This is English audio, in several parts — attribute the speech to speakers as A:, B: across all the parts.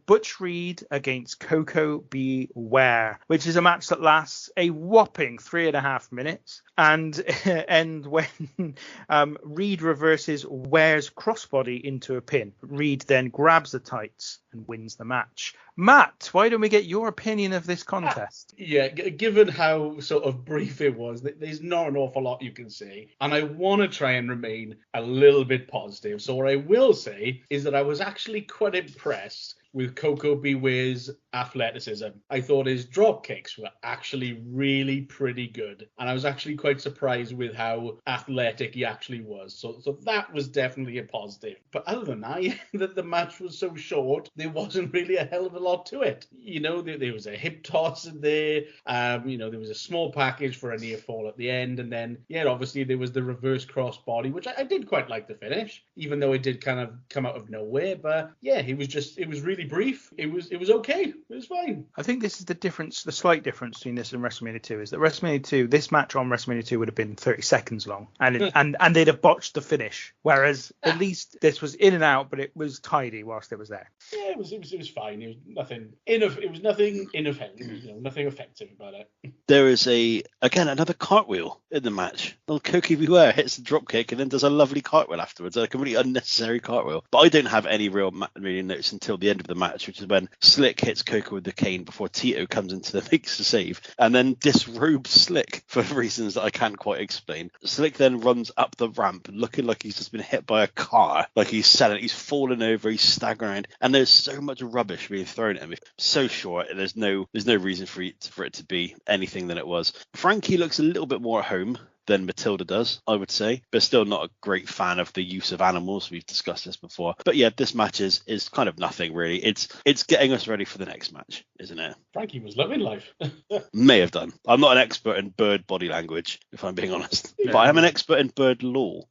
A: Butch Reed against Koko B Ware, which is a match that lasts a whopping 3.5 minutes and when Reed reverses Ware's crossbody into a pin. Reed then grabs the tights and wins the match. Matt, why don't we get your opinion of this contest?
B: Yeah, given how sort of brief it was, there's not an awful lot you can say. And I want to try and remain a little bit positive. So what I will say is that I was actually quite impressed with Koko B Ware's athleticism. I thought his drop kicks were actually really pretty good. And I was actually quite surprised with how athletic he actually was. So that was definitely a positive. But other than that, that the match was so short, there wasn't really a hell of a lot to it. You know, there was a hip toss in there. There was a small package for a near fall at the end. And then, obviously there was the reverse cross body, which I did quite like the finish, even though it did kind of come out of nowhere. But it was really brief. It was okay. It was fine.
A: I think this is the slight difference between this and WrestleMania 2 is that WrestleMania 2, this match on WrestleMania 2 would have been 30 seconds long and they'd have botched the finish. Whereas at least this was in and out, but it was tidy whilst it was there.
B: Yeah, it was fine. It was nothing inoffensive. Nothing offensive about it.
C: There is another cartwheel in the match. Little Koko B Ware hits the drop kick and then does a lovely cartwheel afterwards, a completely unnecessary cartwheel. But I don't have any real notes until the end of the match, which is when Slick hits Koko with the cane before Tito comes into the mix to save, and then disrobes Slick for reasons that I can't quite explain. Slick then runs up the ramp looking like he's just been hit by a car, like he's falling over, he's staggering, and there's so much rubbish being thrown at him. It's so short, and there's no reason for it to be anything than it was. Frankie looks a little bit more at home than Matilda does, I would say, but still not a great fan of the use of animals. We've discussed this before. But yeah, this match is kind of nothing really. It's getting us ready for the next match, isn't it?
B: Frankie was loving life.
C: May have done. I'm not an expert in bird body language, if I'm being honest. Yeah. But I am an expert in bird law.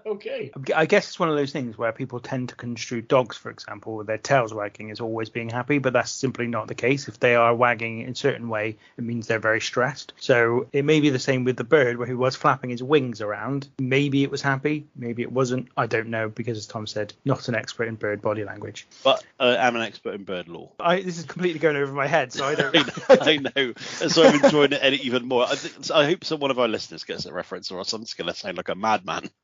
B: Okay.
A: I guess it's one of those things where people tend to construe dogs, for example, with their tails wagging as always being happy, but that's simply not the case. If they are wagging in a certain way, it means they're very stressed. So it may be the same with the bird, where he was flapping his wings around. Maybe it was happy, maybe it wasn't. I don't know, because as Tom said, not an expert in bird body language.
C: But I'm an expert in bird law.
A: This is completely going over my head, so I don't.
C: I know. So I'm enjoying it even more. I hope one of our listeners gets a reference, or else I'm just going to sound like a madman.